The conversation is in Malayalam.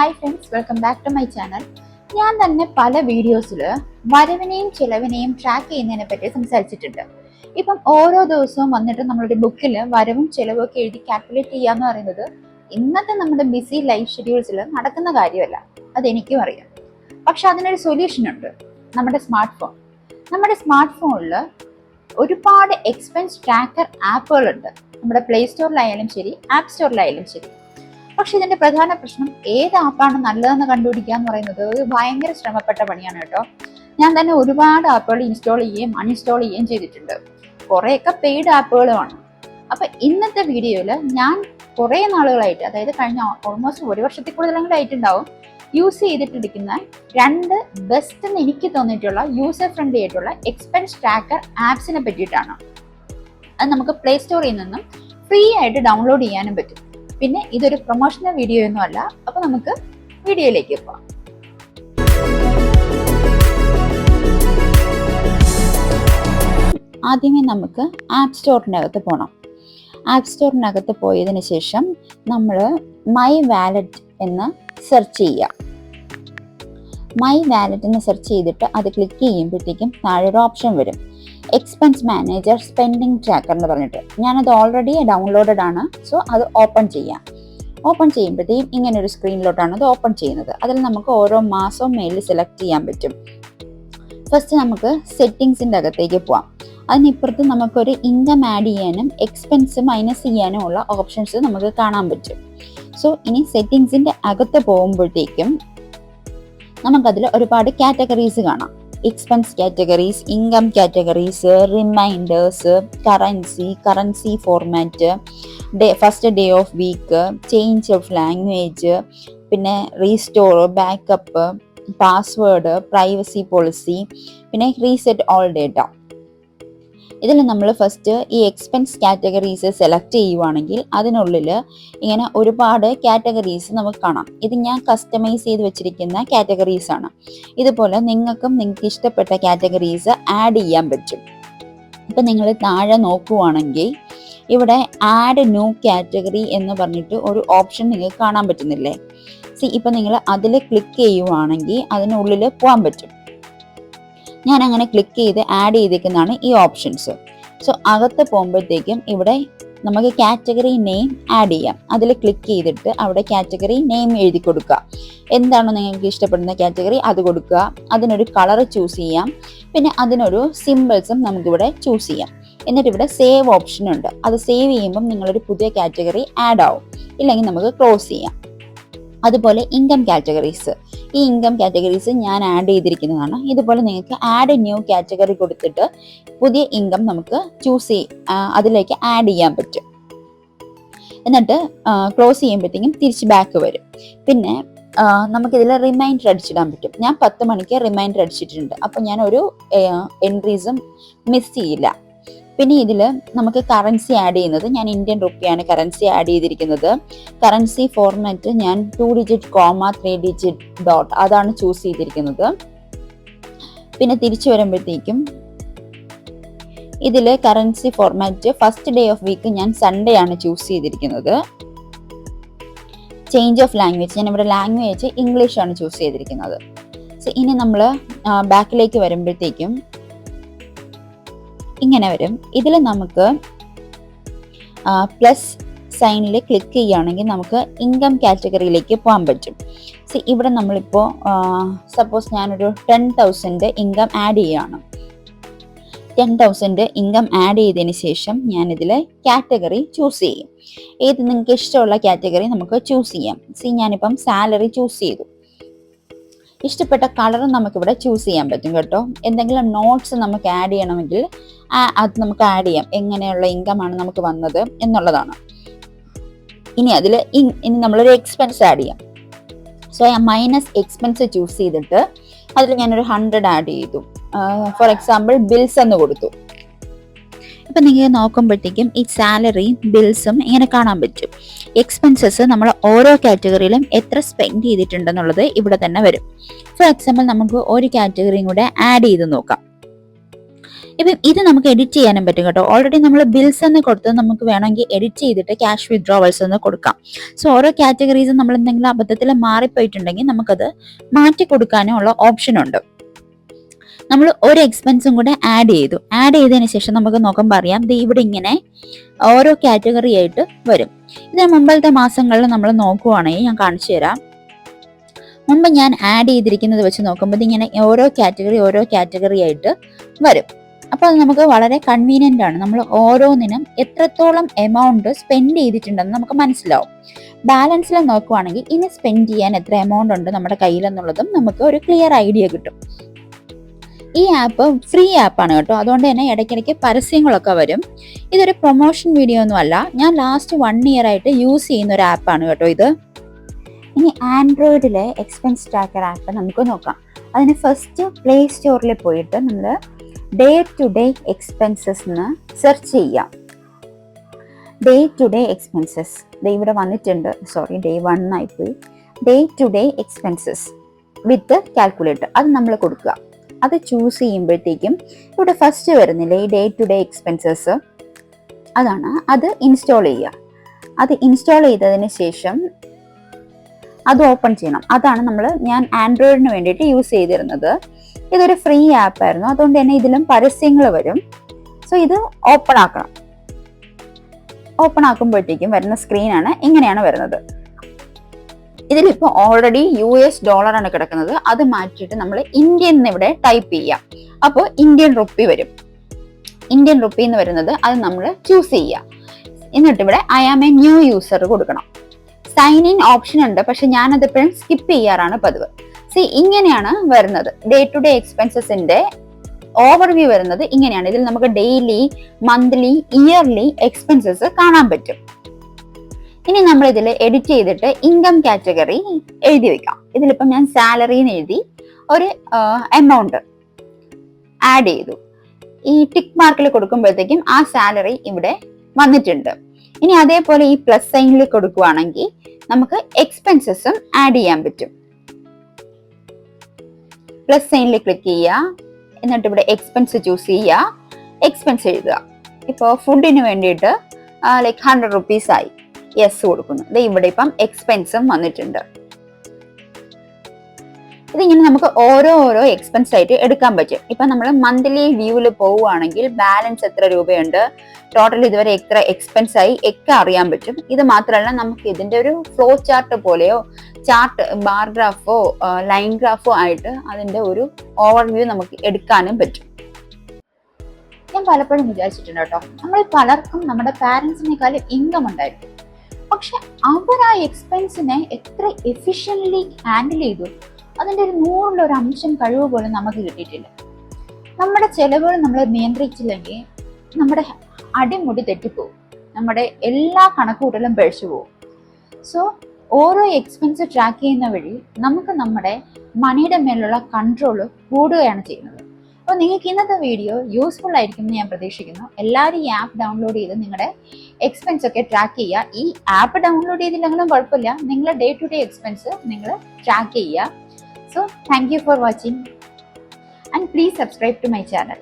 Hi friends, welcome back to my channel. ഞാൻ തന്നെ പല വീഡിയോസിൽ വരവിനെയും ചിലവിനെയും ട്രാക്ക് ചെയ്യുന്നതിനെ പറ്റി സംസാരിച്ചിട്ടുണ്ട്. ഇപ്പം ഓരോ ദിവസവും വന്നിട്ട് നമ്മളുടെ ബുക്കിൽ വരവും ചിലവും ഒക്കെ എഴുതി കാൽക്കുലേറ്റ് ചെയ്യാന്ന് പറയുന്നത് ഇന്നത്തെ നമ്മുടെ ബിസി ലൈഫ് ഷെഡ്യൂൾസിൽ നടക്കുന്ന കാര്യമല്ല. അതെനിക്കും അറിയാം. പക്ഷെ അതിനൊരു സൊല്യൂഷൻ ഉണ്ട്, നമ്മുടെ സ്മാർട്ട് ഫോണിൽ ഒരുപാട് എക്സ്പെൻസ് ട്രാക്കർ ആപ്പുകളുണ്ട്. നമ്മുടെ പ്ലേ സ്റ്റോറിലായാലും ശരി, ആപ്പ് സ്റ്റോറിലായാലും ശരി. പക്ഷെ ഇതിന്റെ പ്രധാന പ്രശ്നം ഏത് ആപ്പാണ് നല്ലതെന്ന് കണ്ടുപിടിക്കുക എന്ന് പറയുന്നത് ഒരു ഭയങ്കര ശ്രമപ്പെട്ട പണിയാണ് കേട്ടോ. ഞാൻ തന്നെ ഒരുപാട് ആപ്പുകൾ ഇൻസ്റ്റാൾ ചെയ്യുകയും അൺഇൻസ്റ്റാൾ ചെയ്യുകയും ചെയ്തിട്ടുണ്ട്. കുറേയൊക്കെ പെയ്ഡ് ആപ്പുകളുമാണ്. അപ്പൊ ഇന്നത്തെ വീഡിയോയിൽ ഞാൻ കുറേ നാളുകളായിട്ട്, അതായത് കഴിഞ്ഞ ഓൾമോസ്റ്റ് ഒരു വർഷത്തിൽ കൂടുതലെങ്കിലും ആയിട്ടുണ്ടാവും, യൂസ് ചെയ്തിട്ടിരിക്കുന്ന രണ്ട് ബെസ്റ്റ് എന്ന് എനിക്ക് തോന്നിയിട്ടുള്ള യൂസർ ഫ്രണ്ട്ലി ആയിട്ടുള്ള എക്സ്പെൻസ് ട്രാക്കർ ആപ്സിനെ പറ്റിയിട്ടാണ്. അത് നമുക്ക് പ്ലേ സ്റ്റോറിൽ നിന്നും ഫ്രീ ആയിട്ട് ഡൗൺലോഡ് ചെയ്യാനും പറ്റും. പിന്നെ ഇതൊരു പ്രൊമോഷണൽ വീഡിയോ ഒന്നും അല്ല. അപ്പൊ നമുക്ക് വീഡിയോയിലേക്ക് പോവാം. ആദ്യമേ നമുക്ക് ആപ്പ് സ്റ്റോറിനകത്ത് പോകണം. ആപ്പ് സ്റ്റോറിനകത്ത് പോയതിന് ശേഷം നമ്മൾ മൈ വാലറ്റ് എന്ന് സെർച്ച് ചെയ്യുക. മൈ വാലറ്റ് എന്ന് സെർച്ച് ചെയ്തിട്ട് അത് ക്ലിക്ക് ചെയ്യുമ്പോഴത്തേക്കും താഴെ ഒരു ഓപ്ഷൻ വരും, എക്സ്പെൻസ് മാനേജർ സ്പെൻഡിങ് ട്രാക്കർ എന്ന് പറഞ്ഞിട്ട്. ഞാനത് ഓൾറെഡി ഡൗൺലോഡഡ് ആണ്. സോ അത് ഓപ്പൺ ചെയ്യാം. ഓപ്പൺ ചെയ്യുമ്പോഴത്തേക്കും ഇങ്ങനെ ഒരു സ്ക്രീനിലോട്ടാണ് അത് ഓപ്പൺ ചെയ്യുന്നത്. അതിൽ നമുക്ക് ഓരോ മാസവും മേലിൽ സെലക്ട് ചെയ്യാൻ പറ്റും. ഫസ്റ്റ് നമുക്ക് സെറ്റിങ്സിൻ്റെ അകത്തേക്ക് പോവാം. അതിനിപ്പുറത്ത് നമുക്കൊരു ഇൻകം ആഡ് ചെയ്യാനും എക്സ്പെൻസ് മൈനസ് ചെയ്യാനും ഉള്ള ഓപ്ഷൻസ് നമുക്ക് കാണാൻ പറ്റും. സോ ഇനി സെറ്റിങ്സിൻ്റെ അകത്ത് പോകുമ്പോഴത്തേക്കും നമുക്കതിൽ ഒരുപാട് കാറ്റഗറീസ് കാണാം. Expense categories, income categories, reminders, currency format, first day of week, change of language, പിന്നെ restore, backup, password, privacy policy, പിന്നെ റീസെറ്റ് ഓൾ ഡേറ്റ. ഇതിൽ നമ്മൾ ഫസ്റ്റ് ഈ എക്സ്പെൻസ് കാറ്റഗറീസ് സെലക്ട് ചെയ്യുവാണെങ്കിൽ അതിനുള്ളിൽ ഇങ്ങനെ ഒരുപാട് കാറ്റഗറീസ് നമുക്ക് കാണാം. ഇത് ഞാൻ കസ്റ്റമൈസ് ചെയ്ത് വെച്ചിരിക്കുന്ന കാറ്റഗറീസ് ആണ്. ഇതുപോലെ നിങ്ങൾക്ക് ഇഷ്ടപ്പെട്ട കാറ്റഗറീസ് ആഡ് ചെയ്യാൻ പറ്റും. ഇപ്പം നിങ്ങൾ താഴെ നോക്കുവാണെങ്കിൽ ഇവിടെ ആഡ് ന്യൂ കാറ്റഗറി എന്ന് പറഞ്ഞിട്ട് ഒരു ഓപ്ഷൻ നിങ്ങൾക്ക് കാണാൻ പറ്റുന്നില്ലേ? ഇപ്പം നിങ്ങൾ അതിൽ ക്ലിക്ക് ചെയ്യുവാണെങ്കിൽ അതിനുള്ളിൽ പോകാൻ പറ്റും. ഞാൻ അങ്ങനെ ക്ലിക്ക് ചെയ്ത് ആഡ് ചെയ്തേക്കുന്നതാണ് ഈ ഓപ്ഷൻസ്. സോ അകത്ത് പോകുമ്പോഴത്തേക്കും ഇവിടെ നമുക്ക് കാറ്റഗറി നെയിം ആഡ് ചെയ്യാം. അതിൽ ക്ലിക്ക് ചെയ്തിട്ട് അവിടെ കാറ്റഗറി നെയിം എഴുതി കൊടുക്കുക. എന്താണോ നിങ്ങൾക്ക് ഇഷ്ടപ്പെടുന്ന കാറ്റഗറി അത് കൊടുക്കുക. അതിനൊരു കളർ ചൂസ് ചെയ്യാം. പിന്നെ അതിനൊരു സിമ്പിൾസും നമുക്കിവിടെ ചൂസ് ചെയ്യാം. എന്നിട്ട് ഇവിടെ സേവ് ഓപ്ഷൻ ഉണ്ട്. അത് സേവ് ചെയ്യുമ്പം നിങ്ങളൊരു പുതിയ കാറ്റഗറി ആഡ് ആവും. ഇല്ലെങ്കിൽ നമുക്ക് ക്ലോസ് ചെയ്യാം. അതുപോലെ ഇൻകം കാറ്റഗറീസ്, ഈ ഇൻകം കാറ്റഗറീസ് ഞാൻ ആഡ് ചെയ്തിരിക്കുന്നതാണ്. ഇതുപോലെ നിങ്ങൾക്ക് ആഡ് ന്യൂ കാറ്റഗറി കൊടുത്തിട്ട് പുതിയ ഇൻകം നമുക്ക് അതിലേക്ക് ആഡ് ചെയ്യാൻ പറ്റും. എന്നിട്ട് ക്ലോസ് ചെയ്യുമ്പോഴത്തേക്കും തിരിച്ച് ബാക്ക് വരും. പിന്നെ നമുക്കിതിൽ റിമൈൻഡർ അടിച്ചിടാൻ പറ്റും. ഞാൻ 10 മണിക്ക് റിമൈൻഡർ അടിച്ചിട്ടുണ്ട്. അപ്പം ഞാൻ ഒരു എൻട്രീസും മിസ് ചെയ്യില്ല. പിന്നെ ഇതിൽ നമുക്ക് കറൻസി ആഡ് ചെയ്യുന്നത്, ഞാൻ ഇന്ത്യൻ റുപ്പിയാണ് കറൻസി ആഡ് ചെയ്തിരിക്കുന്നത്. കറൻസി ഫോർമാറ്റ് ഞാൻ 2 ഡിജിറ്റ് കോമ 3 ഡിജിറ്റ് ഡോട്ട് അതാണ് ചൂസ് ചെയ്തിരിക്കുന്നത്. പിന്നെ തിരിച്ചു വരുമ്പോഴത്തേക്കും ഇതിൽ currency format first day of week ഞാൻ സൺഡേ ആണ് ചൂസ് ചെയ്തിരിക്കുന്നത്. ചേഞ്ച് ഓഫ് ലാംഗ്വേജ്, ഞാൻ ഇവിടെ ലാംഗ്വേജ് ഇംഗ്ലീഷ് ആണ് ചൂസ് ചെയ്തിരിക്കുന്നത്. സോ ഇനി നമ്മൾ ബാക്കിലേക്ക് വരുമ്പോഴത്തേക്കും ഇങ്ങനെ വരും. ഇതിൽ നമുക്ക് പ്ലസ് സൈനിൽ ക്ലിക്ക് ചെയ്യുകയാണെങ്കിൽ നമുക്ക് ഇൻകം കാറ്റഗറിയിലേക്ക് പോകാൻ പറ്റും. ഇവിടെ നമ്മളിപ്പോൾ സപ്പോസ് ഞാനൊരു 10,000 ഇൻകം ആഡ് ചെയ്യുകയാണ്. 10,000 ഇൻകം ആഡ് ചെയ്തതിന് ശേഷം ഞാനിതിൽ കാറ്റഗറി ചൂസ് ചെയ്യും. ഏത് നിങ്ങൾക്ക് ഇഷ്ടമുള്ള കാറ്റഗറി നമുക്ക് ചൂസ് ചെയ്യാം. ഞാനിപ്പം സാലറി ചൂസ് ചെയ്തു. ഇഷ്ടപ്പെട്ട കളർ നമുക്കിവിടെ ചൂസ് ചെയ്യാൻ പറ്റും കേട്ടോ. എന്തെങ്കിലും നോട്ട്സ് നമുക്ക് ആഡ് ചെയ്യണമെങ്കിൽ അത് നമുക്ക് ആഡ് ചെയ്യാം. എങ്ങനെയുള്ള ഇൻകമാണ് നമുക്ക് വന്നത് എന്നുള്ളതാണ്. ഇനി നമ്മളൊരു എക്സ്പെൻസ് ആഡ് ചെയ്യാം. സോ മൈനസ് എക്സ്പെൻസ് ചൂസ് ചെയ്തിട്ട് അതിൽ ഞാനൊരു 100 ആഡ് ചെയ്തു. ഫോർ എക്സാമ്പിൾ ബിൽസ് എന്ന് കൊടുത്തു. ഇപ്പം നിങ്ങൾ നോക്കുമ്പോഴത്തേക്കും ഈ സാലറി ബിൽസും ഇങ്ങനെ കാണാൻ പറ്റും. എക്സ്പെൻസസ് നമ്മൾ ഓരോ കാറ്റഗറിയിലും എത്ര സ്പെൻഡ് ചെയ്തിട്ടുണ്ടെന്നുള്ളത് ഇവിടെ തന്നെ വരും. ഫോർ എക്സാമ്പിൾ നമുക്ക് ഒരു കാറ്റഗറിയും കൂടെ ആഡ് ചെയ്ത് നോക്കാം. ഇപ്പം ഇത് നമുക്ക് എഡിറ്റ് ചെയ്യാനും പറ്റും കേട്ടോ. ഓൾറെഡി നമ്മൾ ബിൽസ് എന്ന് കൊടുത്ത് നമുക്ക് വേണമെങ്കിൽ എഡിറ്റ് ചെയ്തിട്ട് ക്യാഷ് വിത്ഡ്രോവൽസ് എന്ന് കൊടുക്കാം. സോ ഓരോ കാറ്റഗറീസും നമ്മൾ എന്തെങ്കിലും അബദ്ധത്തിൽ മാറിപ്പോയിട്ടുണ്ടെങ്കിൽ നമുക്കത് മാറ്റി കൊടുക്കാനും ഉള്ള ഓപ്ഷൻ ഉണ്ട്. നമ്മൾ ഒരു എക്സ്പെൻസും കൂടെ ആഡ് ചെയ്തതിന് ശേഷം നമുക്ക് നോക്കുമ്പോൾ അറിയാം ഇവിടെ ഇങ്ങനെ ഓരോ കാറ്റഗറി ആയിട്ട് വരും. ഇതിന് മുമ്പത്തെ മാസങ്ങളിൽ നമ്മൾ നോക്കുവാണെങ്കിൽ ഞാൻ കാണിച്ചു തരാം. മുമ്പ് ഞാൻ ആഡ് ചെയ്തിരിക്കുന്നത് വെച്ച് നോക്കുമ്പോൾ ഇങ്ങനെ ഓരോ കാറ്റഗറി ആയിട്ട് വരും. അപ്പോൾ അത് നമുക്ക് വളരെ കൺവീനിയന്റ് ആണ്. നമ്മൾ ഓരോന്നിനും എത്രത്തോളം എമൗണ്ട് സ്പെൻഡ് ചെയ്തിട്ടുണ്ടെന്ന് നമുക്ക് മനസ്സിലാവും. ബാലൻസിൽ നോക്കുവാണെങ്കിൽ ഇനി സ്പെൻഡ് ചെയ്യാൻ എത്ര എമൗണ്ട് ഉണ്ട് നമ്മുടെ കയ്യിലെന്നുള്ളതും നമുക്ക് ഒരു ക്ലിയർ ഐഡിയ കിട്ടും. ഈ ആപ്പ് ഫ്രീ ആപ്പാണ് കേട്ടോ. അതുകൊണ്ട് തന്നെ ഇടയ്ക്കിടയ്ക്ക് പരസ്യങ്ങളൊക്കെ വരും. ഇതൊരു പ്രൊമോഷൻ വീഡിയോ ഒന്നും അല്ല. ഞാൻ ലാസ്റ്റ് 1 year ആയിട്ട് യൂസ് ചെയ്യുന്ന ഒരു ആപ്പാണ് കേട്ടോ ഇത്. ഇനി ആൻഡ്രോയിഡിലെ എക്സ്പെൻസ് ട്രാക്കർ ആപ്പ് നമുക്ക് നോക്കാം. അതിന് ഫസ്റ്റ് പ്ലേ സ്റ്റോറിൽ പോയിട്ട് നമ്മൾ ഡേ ടു ഡേ എക്സ്പെൻസസ് എന്ന് സെർച്ച് ചെയ്യാം. ഡേ ടു ഡേ എക്സ്പെൻസസ് ഇവിടെ വന്നിട്ടുണ്ട്. സോറി, ഡേ 1 ആയിപ്പോയി. Day to day expenses with calculator അത് നമ്മൾ കൊടുക്കുക. അത് ചൂസ് ചെയ്യുമ്പോഴത്തേക്കും ഇവിടെ ഫസ്റ്റ് വരുന്നില്ലേ ഈ ഡേ ടു ഡേ എക്സ്പെൻസസ്, അതാണ്. അത് ഇൻസ്റ്റാൾ ചെയ്യുക. അത് ഇൻസ്റ്റാൾ ചെയ്തതിന് ശേഷം അത് ഓപ്പൺ ചെയ്യണം. അതാണ് ഞാൻ ആൻഡ്രോയിഡിന് വേണ്ടിയിട്ട് യൂസ് ചെയ്തിരുന്നത്. ഇതൊരു ഫ്രീ ആപ്പ് ആയിരുന്നു, അതുകൊണ്ട് തന്നെ ഇതിലും പരസ്യങ്ങൾ വരും. സോ ഇത് ഓപ്പൺ ആക്കണം. ഓപ്പൺ ആക്കുമ്പോഴത്തേക്കും വരുന്ന സ്ക്രീനാണ് ഇങ്ങനെയാണ് വരുന്നത്. ഇതിലിപ്പോൾ ഓൾറെഡി $US ആണ് കിടക്കുന്നത്. അത് മാറ്റിയിട്ട് നമ്മൾ ഇന്ത്യൻ ഇവിടെ ടൈപ്പ് ചെയ്യാം. അപ്പോൾ ഇന്ത്യൻ റുപ്പി വരും. ഇന്ത്യൻ റുപ്പി എന്ന് വരുന്നത് അത് നമ്മൾ ചൂസ് ചെയ്യുക. എന്നിട്ട് ഇവിടെ I am a new user കൊടുക്കണം. സൈൻ ഇൻ ഓപ്ഷൻ ഉണ്ട്, പക്ഷെ ഞാനത് എപ്പോഴും സ്കിപ്പ് ചെയ്യാറാണ് പതിവ്. ഇങ്ങനെയാണ് വരുന്നത്. ഡേ ടു ഡേ എക്സ്പെൻസസിന്റെ ഓവർവ്യൂ വരുന്നത് ഇങ്ങനെയാണ്. ഇതിൽ നമുക്ക് ഡെയിലി, മന്ത്ലി, ഇയർലി എക്സ്പെൻസസ് കാണാൻ പറ്റും. ഇനി നമ്മൾ ഇതിൽ എഡിറ്റ് ചെയ്തിട്ട് ഇൻകം കാറ്റഗറി എഴുതി വെക്കാം. ഇതിലിപ്പം ഞാൻ സാലറി എന്ന് എഴുതി ഒരു എമൗണ്ട് ആഡ് ചെയ്തു. ഈ ടിക്ക് മാർക്കിൽ കൊടുക്കുമ്പോഴത്തേക്കും ആ സാലറി ഇവിടെ വന്നിട്ടുണ്ട്. ഇനി അതേപോലെ ഈ പ്ലസ് സൈനിൽ കൊടുക്കുവാണെങ്കിൽ നമുക്ക് എക്സ്പെൻസസും ആഡ് ചെയ്യാൻ പറ്റും. പ്ലസ് സൈനിൽ ക്ലിക്ക് ചെയ്യുക. എന്നിട്ട് ഇവിടെ എക്സ്പെൻസ് ചൂസ് ചെയ്യുക. എക്സ്പെൻസ് എഴുതുക. ഇപ്പോൾ ഫുഡിന് വേണ്ടിയിട്ട് ലൈക്ക് 100 rupees ആയി. യെസ് കൊടുക്കുന്നു. ഇവിടെ ഇപ്പം എക്സ്പെൻസും വന്നിട്ടുണ്ട്. ഇതിങ്ങനെ നമുക്ക് ഓരോ എക്സ്പെൻസ് ആയിട്ട് എടുക്കാൻ പറ്റും. ഇപ്പൊ നമ്മൾ മന്ത്ലി വ്യൂവിൽ പോവുകയാണെങ്കിൽ ബാലൻസ് എത്ര രൂപയുണ്ട്, ടോട്ടൽ ഇതുവരെ എത്ര എക്സ്പെൻസ് ആയി ഒക്കെ അറിയാൻ പറ്റും. ഇത് മാത്രമല്ല നമുക്ക് ഇതിന്റെ ഒരു ഫ്ലോ ചാർട്ട് പോലെയോ ചാർട്ട് ബാർ ഗ്രാഫോ ലൈൻ ഗ്രാഫോ ആയിട്ട് അതിന്റെ ഒരു ഓവർവ്യൂ നമുക്ക് എടുക്കാനും പറ്റും. ഞാൻ പലപ്പോഴും വിചാരിച്ചിട്ടുണ്ട് കേട്ടോ, നമ്മൾ പലർക്കും നമ്മുടെ പാരന്റ്സിനേക്കാളും ഇൻകം ഉണ്ടായിരിക്കും, പക്ഷെ അവർ ആ എക്സ്പെൻസിനെ എത്ര എഫിഷ്യൻ്റ്ലി ഹാൻഡിൽ ചെയ്തു, അതിൻ്റെ ഒരു 100-ൽ 1 അംശം കഴിവ് പോലും നമുക്ക് കിട്ടിയിട്ടില്ല. നമ്മുടെ ചെലവുകൾ നമ്മൾ നിയന്ത്രിച്ചില്ലെങ്കിൽ നമ്മുടെ അടിമുടി തെറ്റിപ്പോവും, നമ്മുടെ എല്ലാ കണക്കുകൂട്ടലും പഴിച്ചു പോകും. സോ ഓരോ എക്സ്പെൻസ് ട്രാക്ക് ചെയ്യുന്ന വഴി നമുക്ക് നമ്മുടെ മണിയുടെ മേലുള്ള കൺട്രോൾ കൂടുകയാണ് ചെയ്യുന്നത്. അപ്പോൾ നിങ്ങൾക്ക് ഇന്നത്തെ വീഡിയോ യൂസ്ഫുൾ ആയിരിക്കും എന്ന് ഞാൻ പ്രതീക്ഷിക്കുന്നു. എല്ലാവരും ഈ ആപ്പ് ഡൗൺലോഡ് ചെയ്ത് നിങ്ങളുടെ എക്സ്പെൻസ് ഒക്കെ ട്രാക്ക് ചെയ്യുക. ഈ ആപ്പ് ഡൗൺലോഡ് ചെയ്തില്ലെങ്കിലും കുഴപ്പമില്ല, നിങ്ങളുടെ ഡേ ടു ഡേ എക്സ്പെൻസ് നിങ്ങൾ ട്രാക്ക് ചെയ്യുക. So thank you for watching and please subscribe to my channel.